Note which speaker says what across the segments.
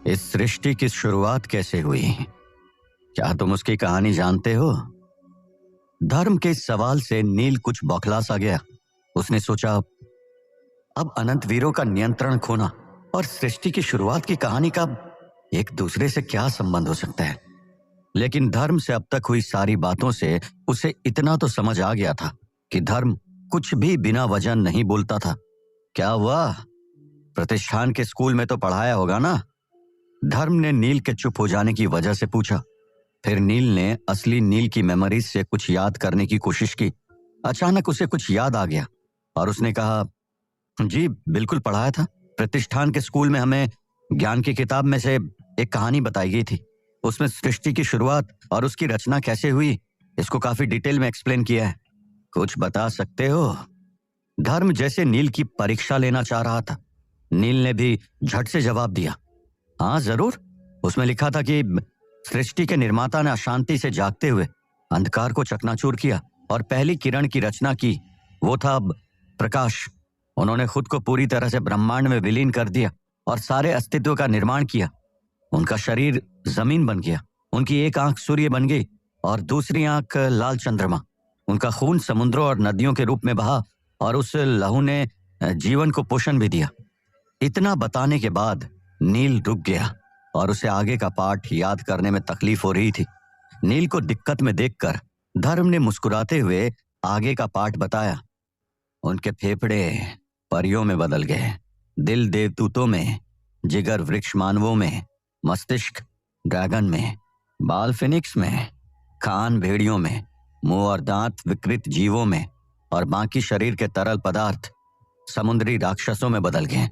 Speaker 1: इस सृष्टि की शुरुआत कैसे हुई? क्या तुम उसकी कहानी जानते हो? धर्म के इस सवाल से नील कुछ बौखला सा गया। उसने सोचा, अब अनंत वीरों का नियंत्रण खोना और सृष्टि की शुरुआत की कहानी का एक दूसरे से क्या संबंध हो सकता है? लेकिन धर्म से अब तक हुई सारी बातों से उसे इतना तो समझ आ गया था कि धर्म कुछ भी बिना वजह नहीं बोलता था। क्या हुआ? प्रतिष्ठान के स्कूल में तो पढ़ाया होगा ना? धर्म ने नील के चुप हो जाने की वजह से पूछा। फिर नील ने असली नील की मेमोरीज से कुछ याद करने की कोशिश की। अचानक उसे कुछ याद आ गया और उसने कहा, जी बिल्कुल पढ़ाया था। प्रतिष्ठान के स्कूल में हमें ज्ञान की किताब में से एक कहानी बताई गई थी। उसमें सृष्टि की शुरुआत और उसकी रचना कैसे हुई इसको काफी डिटेल में एक्सप्लेन किया है। कुछ बता सकते हो? धर्म जैसे नील की परीक्षा लेना चाह रहा था। नील ने भी झट से जवाब दिया, हाँ जरूर। उसमें लिखा था कि सृष्टि के निर्माता ने अशांति से जागते हुए अंधकार को चकनाचूर किया और पहली किरण की रचना की। वो था प्रकाश। उन्होंने खुद को पूरी तरह से ब्रह्मांड में विलीन कर दिया और सारे अस्तित्व का निर्माण किया। उनका शरीर जमीन बन गया, उनकी एक आंख सूर्य बन गई और दूसरी आंख लाल चंद्रमा। उनका खून समुद्रों और नदियों के रूप में बहा और उस लहू ने जीवन को पोषण भी दिया। इतना बताने के बाद नील रुक गया और उसे आगे का पाठ याद करने में तकलीफ हो रही थी। नील को दिक्कत में देखकर धर्म ने मुस्कुराते हुए आगे का पाठ बताया। उनके फेफड़े परियों में बदल गए, दिल देवदूतों में, जिगर वृक्ष मानवों में, मस्तिष्क ड्रैगन में, बाल फिनिक्स में, कान भेड़ियों में, मुंह और दांत विकृत जीवों में और बाकी शरीर के तरल पदार्थ समुद्री राक्षसों में बदल गए।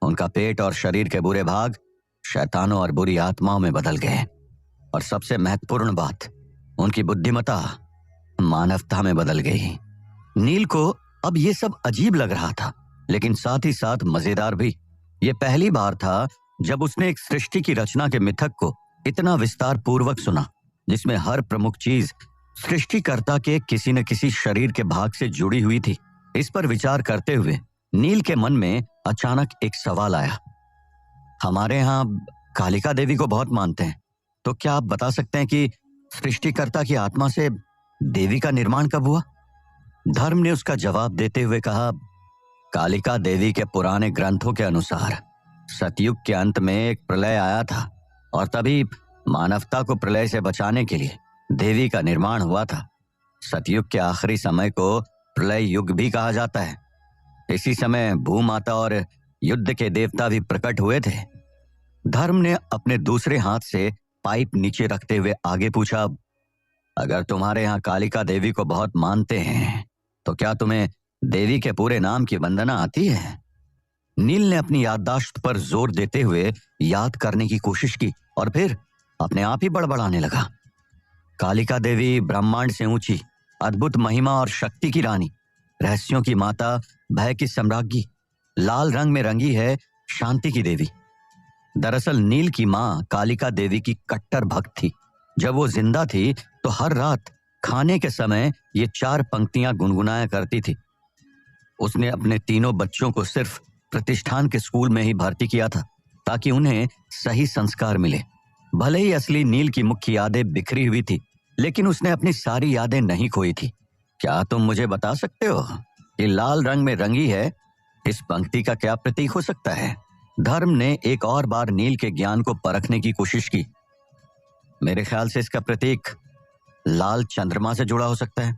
Speaker 1: उनका पेट और शरीर के बुरे भाग शैतानों और बुरी आत्माओं में बदल गए और सबसे महत्वपूर्ण बात, उनकी बुद्धिमत्ता मानवता में बदल गई। नील को अब ये सब अजीब लग रहा था, लेकिन साथ ही साथ मजेदार भी। ये पहली बार था जब उसने एक सृष्टि की रचना के मिथक को इतना विस्तार पूर्वक सुना, जिसमें हर प्रमुख चीज सृष्टिकर्ता के किसी न किसी शरीर के भाग से जुड़ी हुई थी। इस पर विचार करते हुए नील के मन में अचानक एक सवाल आया। हमारे यहाँ कालिका देवी को बहुत मानते हैं, तो क्या आप बता सकते हैं कि सृष्टिकर्ता की आत्मा से देवी का निर्माण कब हुआ? धर्म ने उसका जवाब देते हुए कहा, कालिका देवी के पुराने ग्रंथों के अनुसार सतयुग के अंत में एक प्रलय आया था और तभी मानवता को प्रलय से बचाने के लिए देवी का निर्माण हुआ था। सतयुग के आखिरी समय को प्रलय युग भी कहा जाता है। इसी समय भूमाता और युद्ध के देवता भी प्रकट हुए थे। धर्म ने अपने दूसरे हाथ से पाइप नीचे रखते हुए आगे पूछा, अगर तुम्हारे यहाँ कालिका देवी को बहुत मानते हैं तो क्या तुम्हें देवी के पूरे नाम की वंदना आती है? नील ने अपनी याददाश्त पर जोर देते हुए याद करने की कोशिश की और फिर अपने आप ही बड़बड़ाने लगा। कालिका देवी ब्रह्मांड से ऊंची, अद्भुत महिमा और शक्ति की रानी, रहस्यों की माता, भय की सम्राज्ञी, लाल रंग में रंगी है शांति की देवी। दरअसल नील की माँ कालिका देवी की कट्टर भक्त थी। जब वो जिंदा थी तो हर रात खाने के समय ये 4 पंक्तियां गुनगुनाया करती थी। उसने अपने तीनों बच्चों को सिर्फ प्रतिष्ठान के स्कूल में ही भर्ती किया था ताकि उन्हें सही संस्कार मिले। भले ही असली नील की मुख्य यादें बिखरी हुई थी, लेकिन उसने अपनी सारी यादें नहीं खोई थी। क्या तुम मुझे बता सकते हो कि लाल रंग में रंगी है इस पंक्ति का क्या प्रतीक हो सकता है? धर्म ने एक और बार नील के ज्ञान को परखने की कोशिश की। मेरे ख्याल से इसका प्रतीक लाल चंद्रमा से जुड़ा हो सकता है।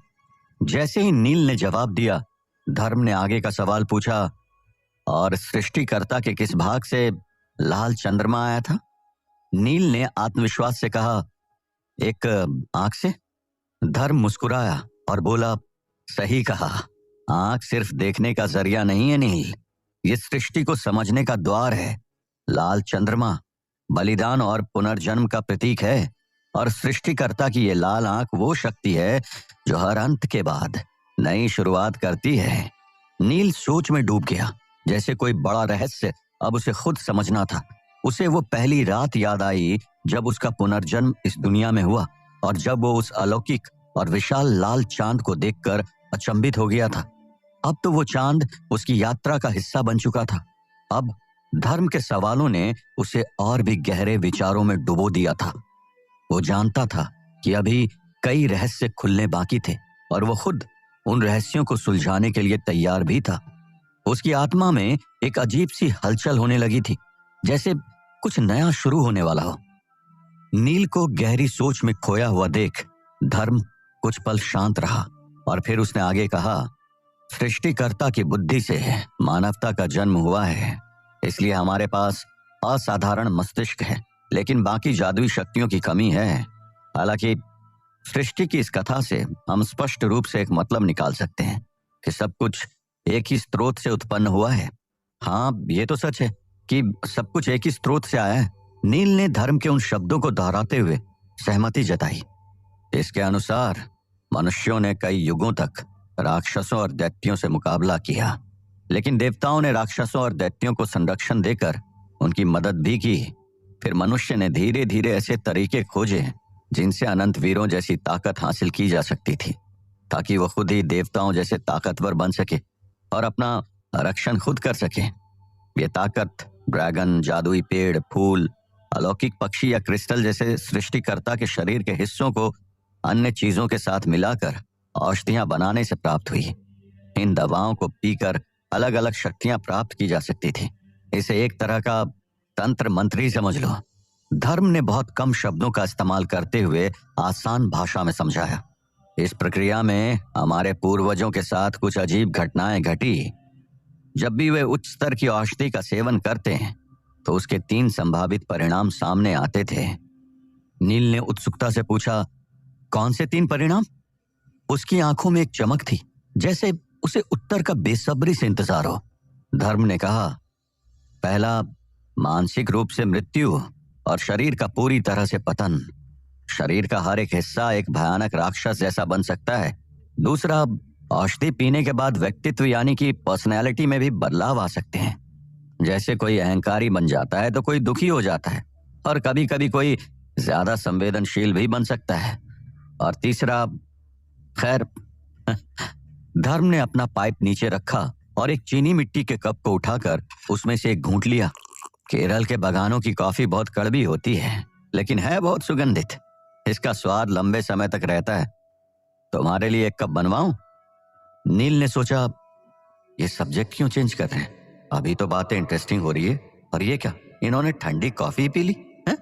Speaker 1: जैसे ही नील ने जवाब दिया, धर्म ने आगे का सवाल पूछा, और सृष्टिकर्ता के किस भाग से लाल चंद्रमा आया था? नील ने आत्मविश्वास से कहा, एक आंख से। धर्म मुस्कुराया और बोला, सही कहा। आंख सिर्फ देखने का जरिया नहीं है नील, ये सृष्टि को समझने का द्वार है। लाल चंद्रमा बलिदान और पुनर्जन्म का प्रतीक है और सृष्टिकर्ता की ये लाल आंख वो शक्ति है जो हर अंत के बाद नई शुरुआत करती है। नील सोच में डूब गया, जैसे कोई बड़ा रहस्य अब उसे खुद समझना था। उसे वो पहली रात याद आई जब उसका पुनर्जन्म इस दुनिया में हुआ और जब वो उस अलौकिक और विशाल लाल चांद को देखकर अचंभित हो गया था। अब तो वो चांद उसकी यात्रा का हिस्सा बन चुका था। अब धर्म के सवालों ने उसे और भी गहरे विचारों में डुबो दिया था। वो जानता था कि अभी कई रहस्य खुलने बाकी थे और वो खुद उन रहस्यों को सुलझाने के लिए तैयार भी था। उसकी आत्मा में एक अजीब सी हलचल होने लगी थी, जैसे कुछ नया शुरू होने वाला हो। नील को गहरी सोच में खोया हुआ देख धर्म कुछ पल शांत रहा और फिर उसने आगे कहा, सृष्टिकर्ता की बुद्धि से मानवता का जन्म हुआ है, इसलिए हमारे पास असाधारण मस्तिष्क है, लेकिन बाकी जादुई शक्तियों की कमी है। हालांकि सृष्टि की इस कथा से हम स्पष्ट रूप से एक मतलब निकाल सकते हैं कि सब कुछ एक ही स्रोत से उत्पन्न हुआ है। हाँ, ये तो सच है कि सब कुछ एक ही स्रोत से आया है। नील ने धर्म के उन शब्दों को दोहराते हुए सहमति जताई। इसके अनुसार मनुष्यों ने कई युगों तक राक्षसों और दैत्यों से मुकाबला किया, लेकिन देवताओं ने राक्षसों और दैत्यों को संरक्षण देकर उनकी मदद भी की। फिर मनुष्य ने धीरे धीरे ऐसे तरीके खोजे जिनसे अनंत वीरों जैसी ताकत हासिल की जा सकती थी, ताकि वो खुद ही देवताओं जैसे ताकतवर बन सके और अपना रक्षण खुद कर सके। ये ताकत ड्रैगन, जादुई पेड़, फूल, अलौकिक पक्षी या क्रिस्टल जैसे सृष्टिकर्ता के शरीर के हिस्सों को अन्य चीजों के साथ मिलाकर औषधियां बनाने से प्राप्त हुई। इन दवाओं को पीकर अलग अलग शक्तियां प्राप्त की जा सकती थी। इसे एक तरह का तंत्र मंत्र ही समझ लो। धर्म ने बहुत कम शब्दों का इस्तेमाल करते हुए आसान भाषा में समझाया। इस प्रक्रिया में हमारे पूर्वजों के साथ कुछ अजीब घटनाएं घटी। जब भी वे उच्च स्तर की औषधि का सेवन करते हैं तो उसके 3 संभावित परिणाम सामने आते थे। नील ने उत्सुकता से पूछा, कौन से 3 परिणाम? उसकी आंखों में एक चमक थी, जैसे उसे उत्तर का बेसब्री से इंतजार हो। धर्म ने कहा, पहला, मानसिक रूप से मृत्यु और शरीर का पूरी तरह से पतन। शरीर का हर एक हिस्सा एक भयानक राक्षस जैसा बन सकता है। दूसरा, औषधि पीने के बाद व्यक्तित्व यानी कि पर्सनैलिटी में भी बदलाव आ सकते हैं। जैसे कोई अहंकारी बन जाता है तो कोई दुखी हो जाता है, और कभी कभी कोई ज्यादा संवेदनशील भी बन सकता है। और तीसरा, खैर धर्म ने अपना पाइप नीचे रखा और एक चीनी मिट्टी के कप को उठाकर उसमें से एक घूंट लिया। केरल के बागानों की कॉफी बहुत कड़वी होती है, लेकिन है बहुत सुगंधित। इसका स्वाद लंबे समय तक रहता है। तुम्हारे लिए एक कप बनवाऊं? नील ने सोचा, ये सब्जेक्ट क्यों चेंज कर रहे हैं? अभी तो बातें इंटरेस्टिंग हो रही है, और ये क्या, इन्होंने ठंडी कॉफी पी ली है?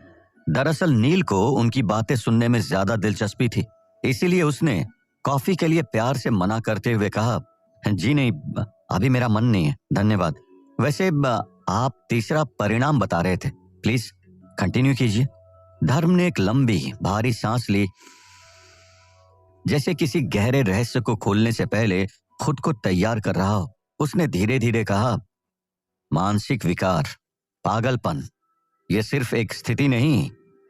Speaker 1: दरअसल नील को उनकी बातें सुनने में ज्यादा दिलचस्पी थी, इसीलिए उसने कॉफी के लिए प्यार से मना करते हुए कहा, जी नहीं, अभी मेरा मन नहीं है, धन्यवाद। वैसे आप तीसरा परिणाम बता रहे थे, प्लीज कंटिन्यू कीजिए। धर्म ने एक लंबी भारी सांस ली, जैसे किसी गहरे रहस्य को खोलने से पहले खुद को तैयार कर रहा हो। उसने धीरे धीरे कहा, मानसिक विकार, पागलपन, यह सिर्फ एक स्थिति नहीं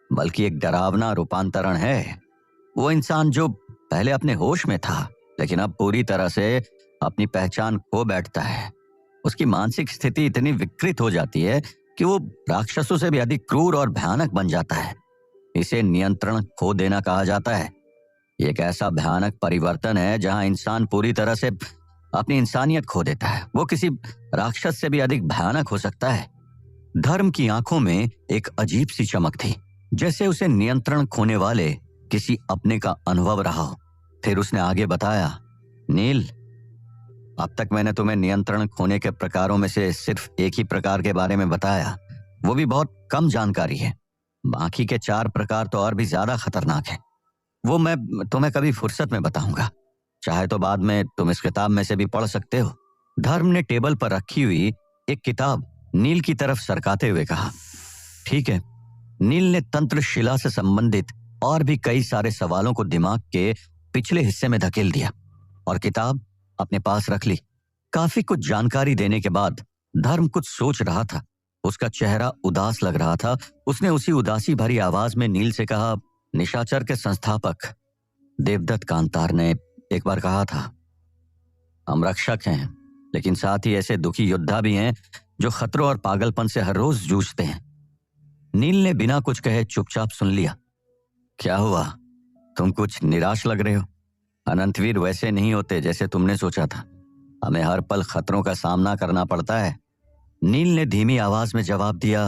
Speaker 1: बल्कि एक डरावना रूपांतरण है। वो इंसान जो पहले अपने होश में था लेकिन अब पूरी तरह से अपनी पहचान खो बैठता है, उसकी मानसिक स्थिति इतनी विकृत हो जाती है कि वो राक्षसों से भी अधिक क्रूर और भयानक बन जाता है। इसे नियंत्रण खो देना कहा जाता है। ये एक ऐसा भयानक परिवर्तन है जहां इंसान पूरी तरह से अपनी इंसानियत खो देता है। वो किसी राक्षस से भी अधिक भयानक हो सकता है। धर्म की आंखों में एक अजीब सी चमक थी, जैसे उसे नियंत्रण खोने वाले किसी अपने का अनुभव रहा हो। फिर उसने आगे बताया, नील, अब तक मैंने तुम्हें नियंत्रण खोने के प्रकारों में से सिर्फ एक ही प्रकार के बारे में बताया, वो भी बहुत कम जानकारी है। बाकी के 4 प्रकार तो और भी ज्यादा खतरनाक है। वो मैं तुम्हें कभी फुर्सत में बताऊंगा, चाहे तो बाद में तुम इस किताब में से भी पढ़ सकते हो। धर्म ने टेबल पर रखी हुई एक किताब नील की तरफ सरकाते हुए कहा, ठीक है। नील ने तंत्र शिला से संबंधित और भी कई सारे सवालों को दिमाग के पिछले हिस्से में धकेल दिया और किताब अपने पास रख ली। काफी कुछ जानकारी देने के बाद धर्म कुछ सोच रहा था। उसका चेहरा उदास लग रहा था। उसने उसी उदासी भरी आवाज में नील से कहा, निशाचर के संस्थापक देवदत्त कांतार ने एक बार कहा था, हम रक्षक हैं लेकिन साथ ही ऐसे दुखी योद्धा भी हैं जो खतरों और पागलपन से हर रोज जूझते हैं। नील ने बिना कुछ कहे चुपचाप सुन लिया। क्या हुआ, तुम कुछ निराश लग रहे हो? अनंतवीर वैसे नहीं होते जैसे तुमने सोचा था। हमें हर पल खतरों का सामना करना पड़ता है। नील ने धीमी आवाज में जवाब दिया,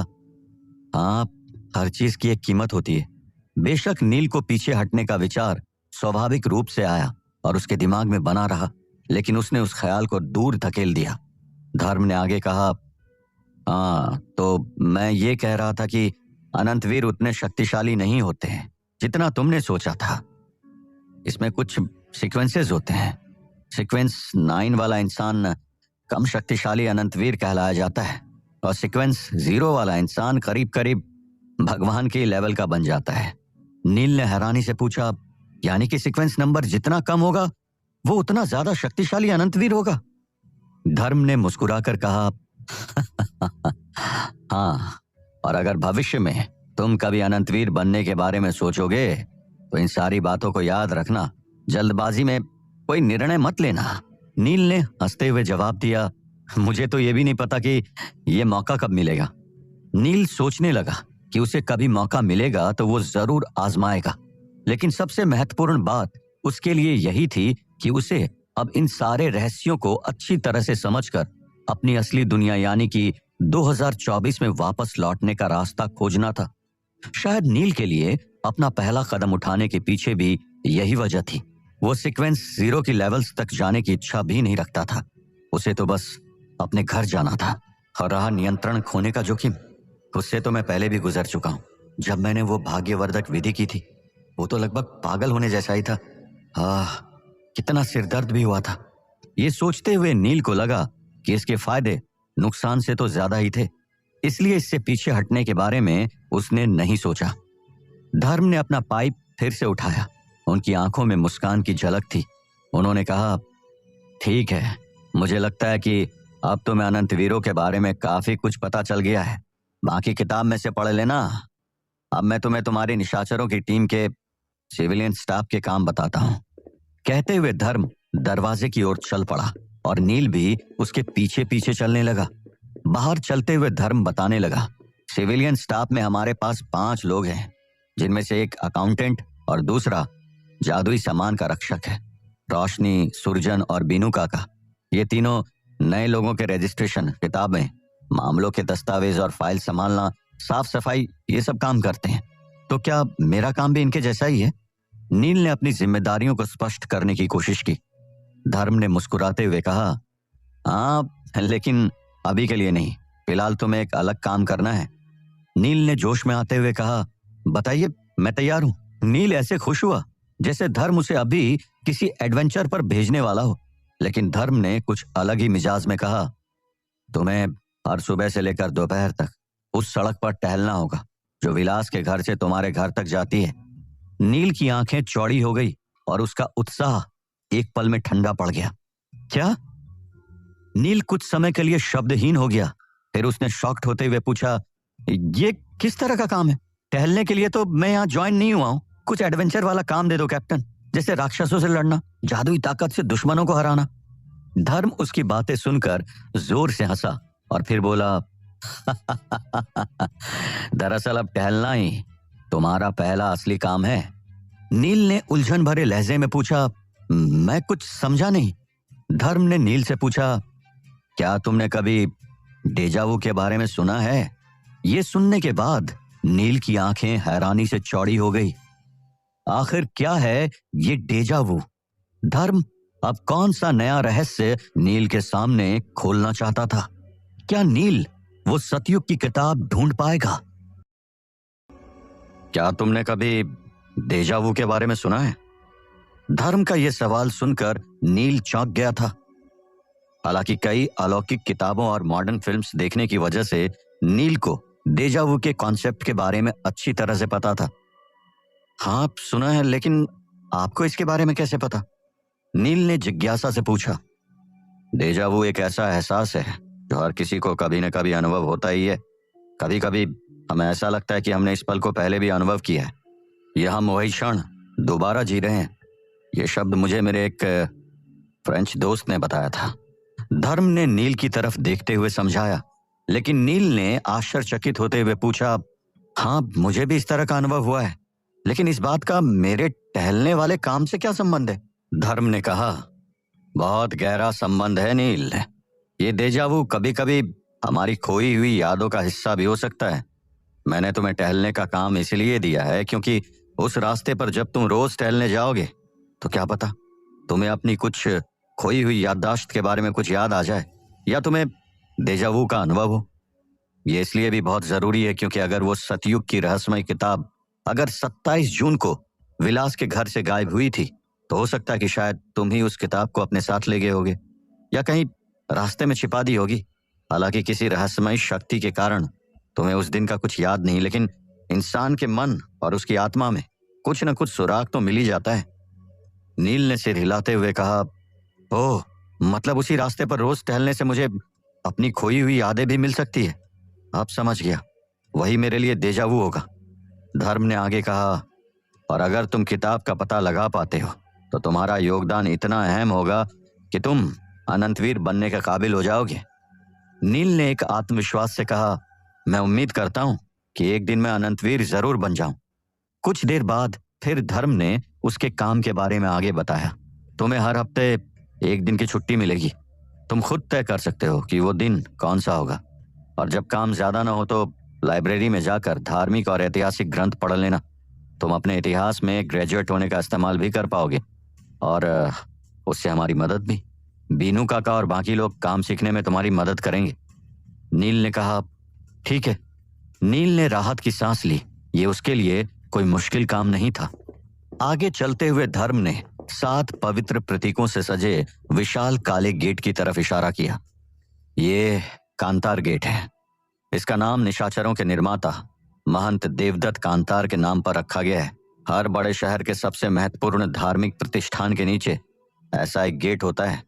Speaker 1: हाँ, हर चीज की एक कीमत होती है। बेशक नील को पीछे हटने का विचार स्वाभाविक रूप से आया और उसके दिमाग में बना रहा, लेकिन उसने उस ख्याल को दूर धकेल दिया। धर्म ने आगे कहा, हाँ, तो मैं ये कह रहा था कि अनंतवीर उतने शक्तिशाली नहीं होते हैं जितना तुमने सोचा था। इसमें कुछ सीक्वेंसेस होते हैं। सीक्वेंस 9 वाला इंसान कम शक्तिशाली अनंतवीर कहलाया जाता है और सीक्वेंस 0 वाला इंसान करीब करीब भगवान के लेवल का बन जाता है। नील ने हैरानी से पूछा, यानी कि सीक्वेंस नंबर जितना कम होगा वो उतना ज्यादा शक्तिशाली अनंतवीर होगा? धर्म ने मुस्कुराकर कहा, हाँ, और अगर भविष्य में तुम कभी अनंतवीर बनने के बारे में सोचोगे तो इन सारी बातों को याद रखना, जल्दबाजी में कोई निर्णय मत लेना। नील ने हंसते हुए जवाब दिया, मुझे तो ये भी नहीं पता कि ये मौका कब मिलेगा। नील सोचने लगा कि उसे कभी मौका मिलेगा तो वो जरूर आजमाएगा, लेकिन सबसे महत्वपूर्ण बात उसके लिए यही थी कि उसे अब इन सारे रहस्यों को अच्छी तरह से समझकर अपनी असली दुनिया यानी कि 2024 में वापस लौटने का रास्ता खोजना था। शायद नील के लिए अपना पहला कदम उठाने के पीछे भी यही वजह थी। वो सीक्वेंस 0 की लेवल्स तक जाने की इच्छा भी नहीं रखता था। उसे तो बस अपने घर जाना था। और रहा नियंत्रण खोने का जोखिम, उससे तो मैं पहले भी गुजर चुका हूँ। जब मैंने वो भाग्यवर्धक विधि की थी वो तो लगभग पागल होने जैसा ही था। कितना सिरदर्द भी हुआ था। ये सोचते हुए नील को लगा कि इसके फायदे नुकसान से तो ज्यादा ही थे, इसलिए इससे पीछे हटने के बारे में उसने नहीं सोचा। धर्म ने अपना पाइप फिर से उठाया। उनकी आंखों में मुस्कान की झलक थी। उन्होंने कहा, ठीक है, मुझे लगता है कि अब तो मैं अनंतवीरों के बारे में काफी कुछ पता चल गया है। बाकी किताब में से पढ़ लेना। अब मैं तुम्हें तुम्हारी निशाचरों की टीम के सिविलियन स्टाफ के काम बताता हूँ। कहते हुए धर्म दरवाजे की ओर चल पड़ा और नील भी उसके पीछे पीछे चलने लगा। बाहर चलते हुए धर्म बताने लगा, सिविलियन स्टाफ में हमारे पास 5 लोग हैं, जिनमें से एक अकाउंटेंट और दूसरा जादुई सामान का रक्षक है। रोशनी, सुरजन और बीनू काका, ये तीनों नए लोगों के रजिस्ट्रेशन, किताबें, मामलों के दस्तावेज और फाइल संभालना, साफ सफाई, ये सब काम करते हैं। तो क्या मेरा काम भी इनके जैसा ही है? नील ने अपनी जिम्मेदारियों को स्पष्ट करने की कोशिश की। धर्म ने मुस्कुराते हुए कहा, हाँ, लेकिन अभी के लिए नहीं, फिलहाल तुम्हें एक अलग काम करना है। नील ने जोश में आते हुए कहा, बताइए, मैं तैयार हूं। नील ऐसे खुश हुआ जैसे धर्म उसे अभी किसी एडवेंचर पर भेजने वाला हो, लेकिन धर्म ने कुछ अलग ही मिजाज में कहा, तुम्हें हर सुबह से लेकर दोपहर तक उस सड़क पर टहलना होगा जो विलास के घर से तुम्हारे घर तक जाती है। नील की आंखें चौड़ी हो गई और उसका उत्साह एक पल में ठंडा पड़ गया। क्या? नील कुछ समय के लिए शब्दहीन हो गया। फिर उसने शॉक्ड होते हुए पूछा, ये किस तरह का काम है? टहलने के लिए तो मैं यहाँ ज्वाइन नहीं हुआ हूँ। कुछ एडवेंचर वाला काम दे दो कैप्टन, जैसे राक्षसों से लड़ना, जादुई ताकत से दुश्मनों को हराना। धर्म उसकी बातें सुनकर जोर से हंसा और फिर बोला, दरअसल अब टहलना ही तुम्हारा पहला असली काम है। नील ने उलझन भरे लहजे में पूछा, मैं कुछ समझा नहीं। धर्म ने नील से पूछा, क्या तुमने कभी डेजावू के बारे में सुना है? ये सुनने के बाद नील की आंखें हैरानी से चौड़ी हो गई। आखिर क्या है ये डेजावू? धर्म अब कौन सा नया रहस्य नील के सामने खोलना चाहता था? क्या नील वो सतयुग की किताब ढूंढ पाएगा? क्या तुमने कभी डेजावू के बारे में सुना है? धर्म का यह सवाल सुनकर नील चौंक गया था। हालांकि कई अलौकिक किताबों और मॉडर्न फिल्म्स देखने की वजह से नील को डेजावू के कॉन्सेप्ट के बारे में अच्छी तरह से पता था। हाँ, सुना है, लेकिन आपको इसके बारे में कैसे पता? नील ने जिज्ञासा से पूछा। डेजावू एक ऐसा एहसास है जो हर किसी को कभी न कभी अनुभव होता ही है। कभी कभी हमें ऐसा लगता है कि हमने इस पल को पहले भी अनुभव किया है, यह हम वही क्षण दोबारा जी रहे हैं। यह शब्द मुझे मेरे एक फ्रेंच दोस्त ने बताया था। धर्म ने नील की तरफ देखते हुए समझाया, लेकिन नील ने आश्चर्यचकित होते हुए पूछा, हाँ, मुझे भी इस तरह का अनुभव हुआ है, लेकिन इस बात का मेरे टहलने वाले काम से क्या संबंध है? धर्म ने कहा, बहुत गहरा संबंध है नील। ये डेजावू कभी कभी हमारी खोई हुई यादों का हिस्सा भी हो सकता है। मैंने तुम्हें टहलने का काम इसलिए दिया है क्योंकि उस रास्ते पर जब तुम रोज टहलने जाओगे तो क्या पता तुम्हें अपनी कुछ खोई हुई याददाश्त के बारे में कुछ याद आ जाए या तुम्हें डेजावू का अनुभव हो। ये इसलिए भी बहुत जरूरी है क्योंकि अगर वो सतयुग की रहस्यमय किताब अगर 27 जून को विलास के घर से गायब हुई थी तो हो सकता है कि शायद तुम ही उस किताब को अपने साथ ले गए होगे या कहीं रास्ते में छिपा दी होगी। हालांकि किसी रहस्यमय शक्ति के कारण तुम्हें उस दिन का कुछ याद नहीं, लेकिन इंसान के मन और उसकी आत्मा में कुछ न कुछ सुराग तो मिल ही जाता है। नील ने सिर हिलाते हुए कहा, ओह, मतलब उसी रास्ते पर रोज टहलने से मुझे अपनी खोई हुई यादें भी मिल सकती है। अब समझ गया, वही मेरे लिए डेजावू होगा। धर्म ने आगे कहा, और अगर तुम किताब का पता लगा पाते हो तो तुम्हारा योगदान इतना अहम होगा कि तुम अनंतवीर बनने के काबिल हो जाओगे। नील ने एक आत्मविश्वास से कहा, मैं उम्मीद करता हूं कि एक दिन मैं अनंतवीर जरूर बन जाऊं। कुछ देर बाद फिर धर्म ने उसके काम के बारे में आगे बताया। तुम्हें हर हफ्ते एक दिन की छुट्टी मिलेगी। तुम खुद तय कर सकते हो कि वो दिन कौन सा होगा, और जब काम ज्यादा ना हो तो लाइब्रेरी में जाकर धार्मिक और ऐतिहासिक ग्रंथ पढ़ लेना। तुम अपने इतिहास में ग्रेजुएट होने का इस्तेमाल भी कर पाओगे और उससे हमारी मदद भी। बीनू काका और बाकी लोग काम सीखने में तुम्हारी मदद करेंगे। नील ने कहा, ठीक है। नील ने राहत की सांस ली। ये उसके लिए कोई मुश्किल काम नहीं था। आगे चलते हुए धर्म ने 7 पवित्र प्रतीकों से सजे विशाल काले गेट की तरफ इशारा किया। ये कांतार गेट है। इसका नाम निशाचरों के निर्माता महंत देवदत्त कांतार के नाम पर रखा गया है। हर बड़े शहर के सबसे महत्वपूर्ण धार्मिक प्रतिष्ठान के नीचे ऐसा एक गेट होता है।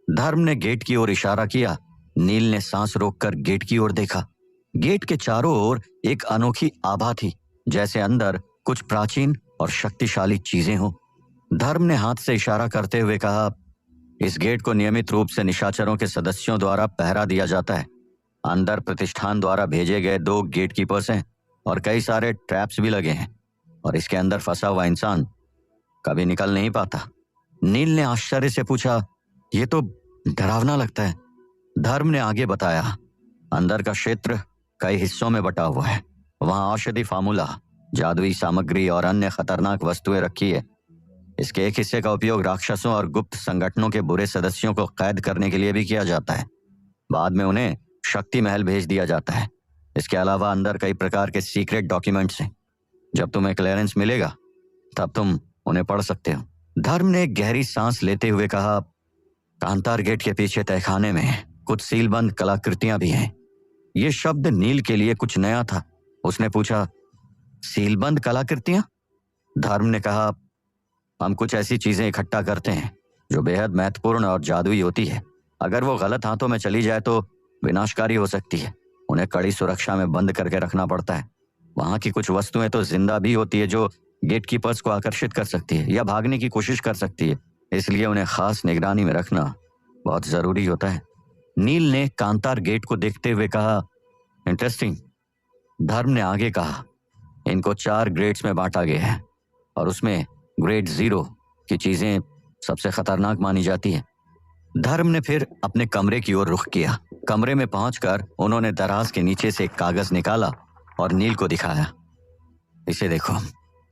Speaker 1: धर्म ने गेट की ओर इशारा किया। नील ने सांस रोककर गेट की ओर देखा। गेट के चारों ओर एक अनोखी आभा थी, जैसे अंदर कुछ प्राचीन और शक्तिशाली चीजें हों। धर्म ने हाथ से इशारा करते हुए कहा, इस गेट को नियमित रूप से निशाचरों के सदस्यों द्वारा पहरा दिया जाता है। अंदर प्रतिष्ठान द्वारा भेजे गए 2 गेटकीपर्स हैं और कई सारे ट्रैप्स भी लगे हैं, और इसके अंदर फंसा हुआ इंसान कभी निकल नहीं पाता। नील ने आश्चर्य से पूछा, ये तो डरावना लगता है। धर्म ने आगे बताया, अंदर का क्षेत्र कई हिस्सों में बटा हुआ है। वहां औषधि फार्मूला, जादुई सामग्री और अन्य खतरनाक वस्तुएं रखी है। इसके एक हिस्से का उपयोग राक्षसों और गुप्त संगठनों के बुरे सदस्यों को कैद करने के लिए भी किया जाता है। बाद में उन्हें शक्ति महल भेज दिया जाता है। इसके अलावा अंदर कई प्रकार के सीक्रेट डॉक्यूमेंट्स हैं। जब तुम्हें क्लियरेंस मिलेगा तब तुम उन्हें पढ़ सकते हो। धर्म ने एक गहरी सांस लेते हुए कहा, कांतार गेट के पीछे तहखाने में कुछ सीलबंद कलाकृतियां भी हैं। ये शब्द नील के लिए कुछ नया था। उसने पूछा, सीलबंद कलाकृतियां? धर्म ने कहा, हम कुछ ऐसी चीजें इकट्ठा करते हैं जो बेहद महत्वपूर्ण और जादुई होती है। अगर वो गलत हाथों में चली जाए तो विनाशकारी हो सकती है। उन्हें कड़ी सुरक्षा में बंद करके रखना पड़ता है। वहां की कुछ वस्तुएं तो जिंदा भी होती है जो गेटकीपर्स को आकर्षित कर सकती है या भागने की कोशिश कर सकती है। इसलिए उन्हें खास निगरानी में रखना बहुत जरूरी होता है। नील ने कांतार गेट को देखते हुए कहा, इंटरेस्टिंग। धर्म ने आगे कहा, इनको 4 ग्रेड्स में बांटा गया है और उसमें ग्रेड 0 की चीजें सबसे खतरनाक मानी जाती है। धर्म ने फिर अपने कमरे की ओर रुख किया। कमरे में पहुंचकर उन्होंने दराज के नीचे से एक कागज निकाला और नील को दिखाया। इसे देखो,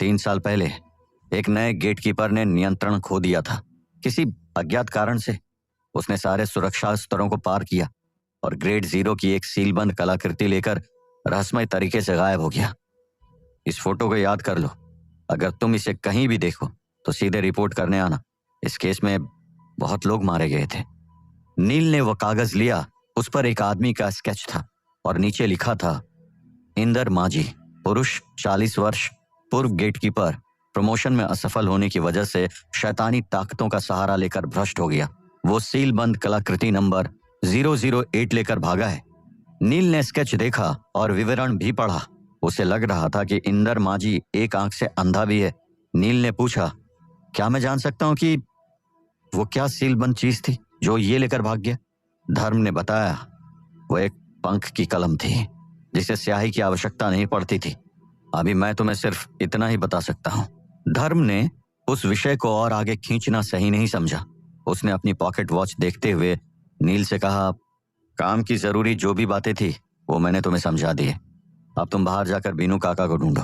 Speaker 1: 3 साल पहले एक नए गेटकीपर ने नियंत्रण खो दिया था। किसी अज्ञात कारण से उसने सारे सुरक्षा स्तरों को पार किया और ग्रेड 0 की एक सीलबंद कलाकृति लेकर रहस्यमय तरीके से गायब हो गया। इस फोटो को याद कर लो। अगर तुम इसे कहीं भी देखो तो सीधे रिपोर्ट करने आना। इस केस में बहुत लोग मारे गए थे। नील ने वो कागज लिया। उस पर एक आदमी का स्केच था और नीचे लिखा था, इंदर माझी, पुरुष, 40 वर्ष, पूर्व गेटकीपर, प्रमोशन में असफल होने की वजह से शैतानी ताकतों का सहारा लेकर भ्रष्ट हो गया। वो सीलबंद कलाकृति नंबर 008 लेकर भागा है। नील ने स्केच देखा और विवरण भी पढ़ा। उसे लग रहा था कि इंदर माझी एक आंख से अंधा भी है। नील ने पूछा, क्या मैं जान सकता हूं कि वो क्या सीलबंद चीज थी जो ये लेकर भाग गया? धर्म ने बताया, वो एक पंख की कलम थी जिसे स्याही की आवश्यकता नहीं पड़ती थी। अभी मैं तुम्हें सिर्फ इतना ही बता सकता हूं। धर्म ने उस विषय को और आगे खींचना सही नहीं समझा। उसने अपनी पॉकेट वॉच देखते हुए नील से कहा, काम की जरूरी जो भी बातें थी वो मैंने तुम्हें समझा दी है। अब तुम बाहर जाकर बीनू काका को ढूंढो।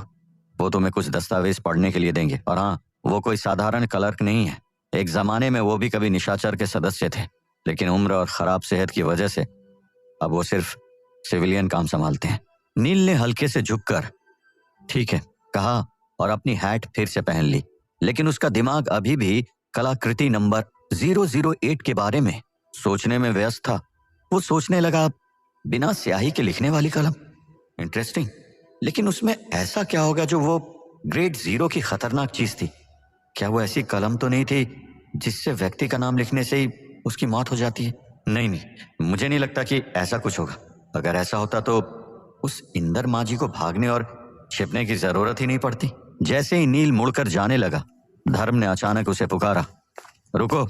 Speaker 1: वो तुम्हें कुछ दस्तावेज पढ़ने के लिए देंगे। और हाँ, वो कोई साधारण क्लर्क नहीं है। एक जमाने में वो भी कभी निशाचर के सदस्य थे, लेकिन उम्र और खराब सेहत की वजह से अब वो सिर्फ सिविलियन काम संभालते हैं। नील ने हल्के से झुककर ठीक है कहा और अपनी हैट फिर से पहन ली, लेकिन उसका दिमाग अभी भी कलाकृति नंबर 008 के बारे में सोचने में व्यस्त था। वो सोचने लगा, बिना स्याही के लिखने वाली कलम, इंटरेस्टिंग, लेकिन उसमें ऐसा क्या होगा जो वो ग्रेड 0 की खतरनाक चीज थी? क्या वो ऐसी कलम तो नहीं थी जिससे व्यक्ति का नाम लिखने से ही उसकी मौत हो जाती है? नहीं, मुझे नहीं लगता कि ऐसा कुछ होगा। अगर ऐसा होता तो उस इंदर माजी को भागने और छिपने की जरूरत ही नहीं पड़ती। जैसे ही नील मुड़कर जाने लगा, धर्म ने अचानक उसे पुकारा, रुको,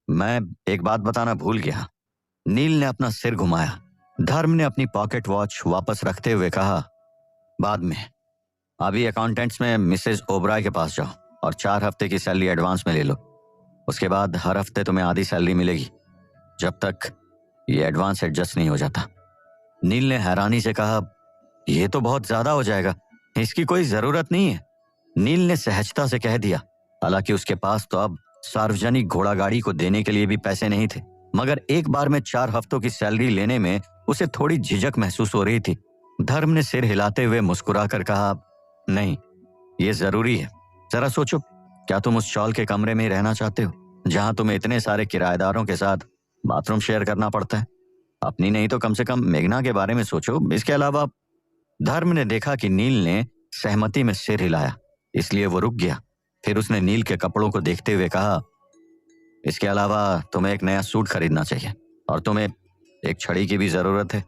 Speaker 1: मैं एक बात बताना भूल गया। नील ने अपना सिर घुमाया। धर्म ने अपनी पॉकेट वॉच वापस रखते हुए कहा, बाद में, अभी अकाउंटेंट्स में मिसेज ओबराय के पास जाओ और 4 हफ्ते की सैलरी एडवांस में ले लो। उसके बाद हर हफ्ते तुम्हें आधी सैलरी मिलेगी, जब तक ये एडवांस एडजस्ट नहीं हो जाता। नील ने हैरानी से कहा, यह तो बहुत ज्यादा हो जाएगा, इसकी कोई जरूरत नहीं है। नील ने सहजता से कह दिया, हालांकि उसके पास तो अब सार्वजनिक घोड़ा गाड़ी को देने के लिए भी पैसे नहीं थे, मगर एक बार में 4 हफ्तों की सैलरी लेने में उसे थोड़ी झिझक महसूस हो रही थी। धर्म ने सिर हिलाते हुए मुस्कुराकर कहा, नहीं, ये जरूरी है। जरा सोचो, क्या तुम उस चौल के कमरे में ही रहना चाहते हो जहां तुम्हें इतने सारे किराएदारों के साथ बाथरूम शेयर करना पड़ता है? अपनी नहीं तो कम से कम मेघना के बारे में सोचो। इसके अलावा धर्म ने देखा कि नील ने सहमति में सिर हिलाया, इसलिए वो रुक गया। फिर उसने नील के कपड़ों को देखते हुए कहा, इसके अलावा तुम्हें एक नया सूट खरीदना चाहिए और तुम्हें एक छड़ी की भी जरूरत है।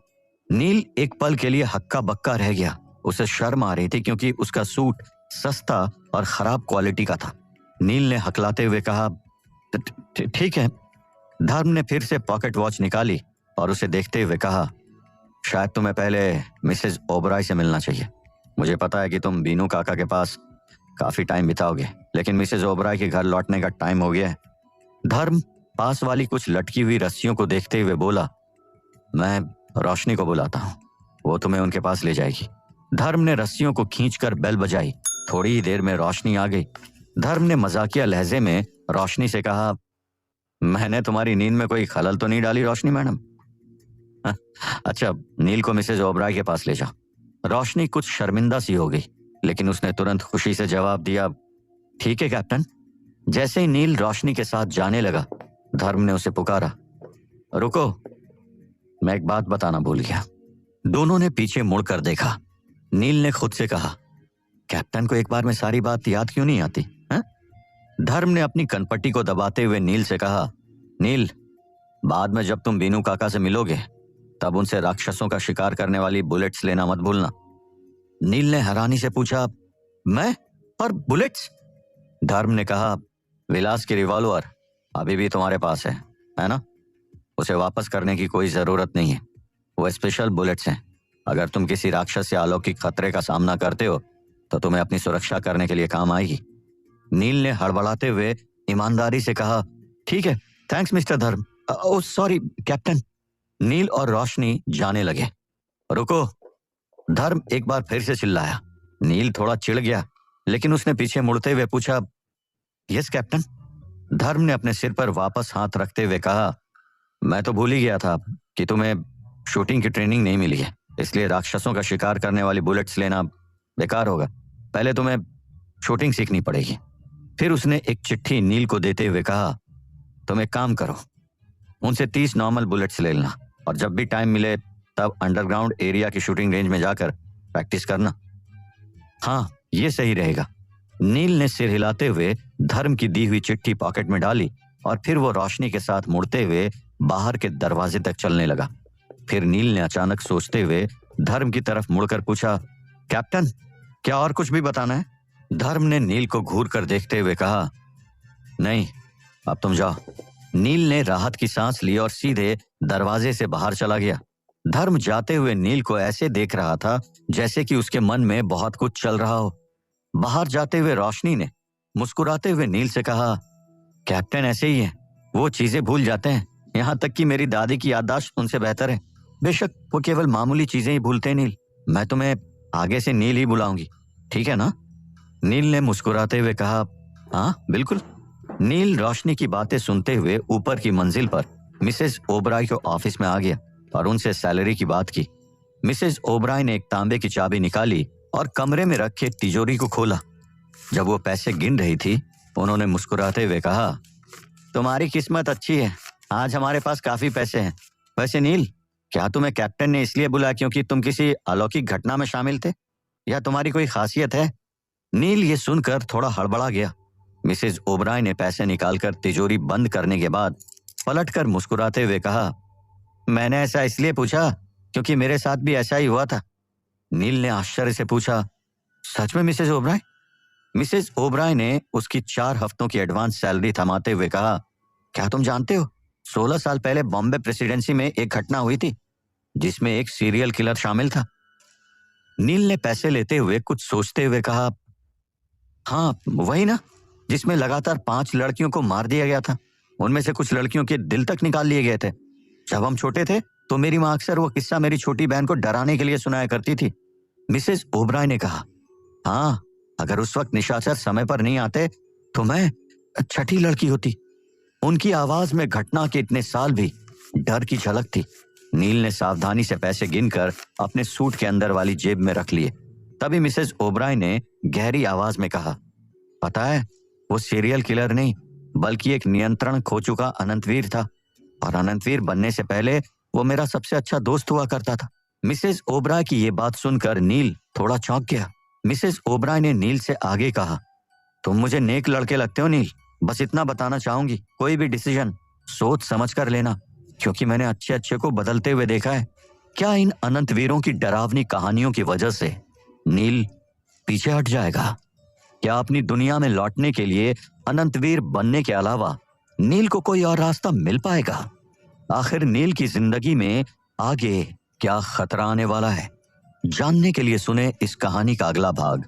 Speaker 1: नील एक पल के लिए हक्का बक्का रह गया। उसे शर्म आ रही थी क्योंकि उसका सूट सस्ता और खराब क्वालिटी का था। नील ने हकलाते हुए कहा, ठीक है। धर्म ने फिर से पॉकेट वॉच निकाली और उसे देखते हुए कहा, शायद तुम्हें पहले मिसेज ओबराय से मिलना चाहिए। मुझे पता है कि तुम बीनू काका के पास काफी टाइम बिताओगे, लेकिन मिसेज ओबराय के घर लौटने का टाइम हो गया है। धर्म पास वाली कुछ लटकी हुई रस्सियों को देखते हुए बोला, मैं रोशनी को बुलाता हूँ, वो तुम्हें उनके पास ले जाएगी। धर्म ने रस्सियों को खींचकर बेल बजाई। थोड़ी ही देर में रोशनी आ गई। धर्म ने मजाकिया लहजे में रोशनी से कहा, मैंने तुम्हारी नींद में कोई खलल तो नहीं डाली रोशनी मैडम? अच्छा, नील को मिसेज ओबराय के पास ले जाओ। रोशनी कुछ शर्मिंदा सी हो गई, लेकिन उसने तुरंत खुशी से जवाब दिया, ठीक है कैप्टन। जैसे ही नील रोशनी के साथ जाने लगा, धर्म ने उसे पुकारा, रुको, मैं एक बात बताना भूल गया। दोनों ने पीछे मुड़कर देखा। नील ने खुद से कहा, कैप्टन को एक बार में सारी बात याद क्यों नहीं आती है? धर्म ने अपनी कनपट्टी को दबाते हुए नील से कहा, नील, बाद में जब तुम बीनू काका से मिलोगे तब उनसे राक्षसों का शिकार करने वाली बुलेट्स लेना मत भूलना। नील ने हैरानी से पूछा, मैं और बुलेट्स? धर्म ने कहा, विलास की रिवॉल्वर अभी भी तुम्हारे पास है ना? उसे वापस करने की कोई जरूरत नहीं है। वो स्पेशल बुलेट्स हैं। अगर तुम किसी राक्षस या अलौकिक खतरे का सामना करते हो तो तुम्हें अपनी सुरक्षा करने के लिए काम आएगी। नील ने हड़बड़ाते हुए ईमानदारी से कहा, ठीक है, थैंक्स मिस्टर धर्म। Oh sorry captain. नील और रोशनी जाने लगे। रुको, धर्म एक बार फिर से चिल्लाया। नील थोड़ा चिढ़ गया, लेकिन उसने पीछे मुड़ते हुए पूछा, यस कैप्टन। धर्म ने अपने सिर पर वापस हाथ रखते हुए कहा, मैं तो भूल ही गया था कि तुम्हें शूटिंग की ट्रेनिंग नहीं मिली है, इसलिए राक्षसों का शिकार करने वाली बुलेट्स लेना बेकार होगा। पहले तुम्हें शूटिंग सीखनी पड़ेगी। फिर उसने एक चिट्ठी नील को देते हुए कहा, तुम एक काम करो, उनसे 30 नॉर्मल बुलेट्स ले लेना और जब भी टाइम मिले तब अंडरग्राउंड एरिया की शूटिंग रेंज में जाकर प्रैक्टिस करना। हाँ, ये सही रहेगा। नील ने सिर हिलाते हुए धर्म की दी हुई चिट्ठी पॉकेट में डाली और फिर वो रोशनी के साथ मुड़ते हुए बाहर के दरवाजे तक चलने लगा। फिर नील ने अचानक सोचते हुए धर्म की तरफ मुड़कर पूछा, कैप्टन, क्या और कुछ भी बताना है? धर्म ने नील को घूर कर देखते हुए कहा, नहीं, अब तुम जाओ। नील ने राहत की सांस ली और सीधे दरवाजे से बाहर चला गया। धर्म जाते हुए नील को ऐसे देख रहा था जैसे कि उसके मन में बहुत कुछ चल रहा हो। बाहर जाते हुए रोशनी ने मुस्कुराते हुए नील से कहा, कैप्टन ऐसे ही है, वो चीजें भूल जाते हैं यहाँ तक कि मेरी दादी की याददाश्त उनसे बेहतर है। बेशक वो केवल मामूली चीजें ही भूलते हैं नील। मैं तुम्हें आगे से नील ही बुलाऊंगी, ठीक है ना? नील ने मुस्कुराते हुए कहा, हाँ बिल्कुल। नील रोशनी की बातें सुनते हुए ऊपर की मंजिल पर मिसेस ओबराय के ऑफिस में आ गया और उनसे सैलरी की बात की। मिसेस ओबराय ने एक तांबे की चाबी निकाली और कमरे में रखे तिजोरी को खोला। जब वो पैसे गिन रही थी, उन्होंने मुस्कुराते हुए कहा, तुम्हारी किस्मत अच्छी है, आज हमारे पास काफी पैसे हैं। वैसे नील, क्या तुम्हें कैप्टन ने इसलिए बुलाया क्योंकि तुम किसी अलौकिक घटना में शामिल थे, या तुम्हारी कोई खासियत है? नील ये सुनकर थोड़ा हड़बड़ा गया। मिसेस ओबराय ने पैसे निकालकर तिजोरी बंद करने के बाद पलटकर मुस्कुराते हुए कहा, मैंने ऐसा इसलिए पूछा क्योंकि मेरे साथ भी ऐसा ही हुआ था। नील ने आश्चर्य से पूछा, सच में मिसेस ओबराय? मिसेस ओबराय ने उसकी 4 हफ्तों की एडवांस सैलरी थमाते हुए कहा, क्या तुम जानते हो, 16 साल पहले बॉम्बे प्रेसिडेंसी में एक घटना हुई थी जिसमें एक सीरियल किलर शामिल था। नील ने पैसे लेते हुए कुछ सोचते हुए कहा, हाँ वही ना, जिसमें लगातार 5 लड़कियों को मार दिया गया था। उनमें से कुछ लड़कियों के दिल तक निकाल लिए गए थे। जब हम छोटे थे तो मेरी माँ अक्सर वो किस्सा मेरी छोटी बहन को डराने के लिए सुनाया करती थी। मिसेस ओबराय ने कहा, हाँ, अगर उस वक्त निशाचर समय पर नहीं आते तो मैं छठी लड़की होती। उनकी आवाज में घटना के इतने साल भी डर की झलक थी। नील ने सावधानी से पैसे गिनकर अपने सूट के अंदर वाली जेब में रख लिए। तभी मिसेस ओबराय ने गहरी आवाज में कहा, पता है, वो सीरियल किलर नहीं बल्कि एक नियंत्रण खो चुका अनंतवीर था, और अनंतवीर बनने से पहले वो मेरा सबसे अच्छा दोस्त हुआ करता था। मिसेस ओबराय की ये बात सुनकर नील थोड़ा चौंक गया। मिसेस ओबराय ने नील से आगे कहा, तुम मुझे नेक लड़के लगते हो नील। बस इतना बताना चाहूंगी, कोई भी डिसीजन सोच समझ कर लेना, क्योंकि मैंने अच्छे अच्छे को बदलते हुए देखा है। क्या इन अनंतवीरों की डरावनी कहानियों की वजह से नील पीछे हट जाएगा? क्या अपनी दुनिया में लौटने के लिए अनंतवीर बनने के अलावा नील को कोई और रास्ता मिल पाएगा? आखिर नील की जिंदगी में आगे क्या खतरा आने वाला है? जानने के लिए सुने इस कहानी का अगला भाग।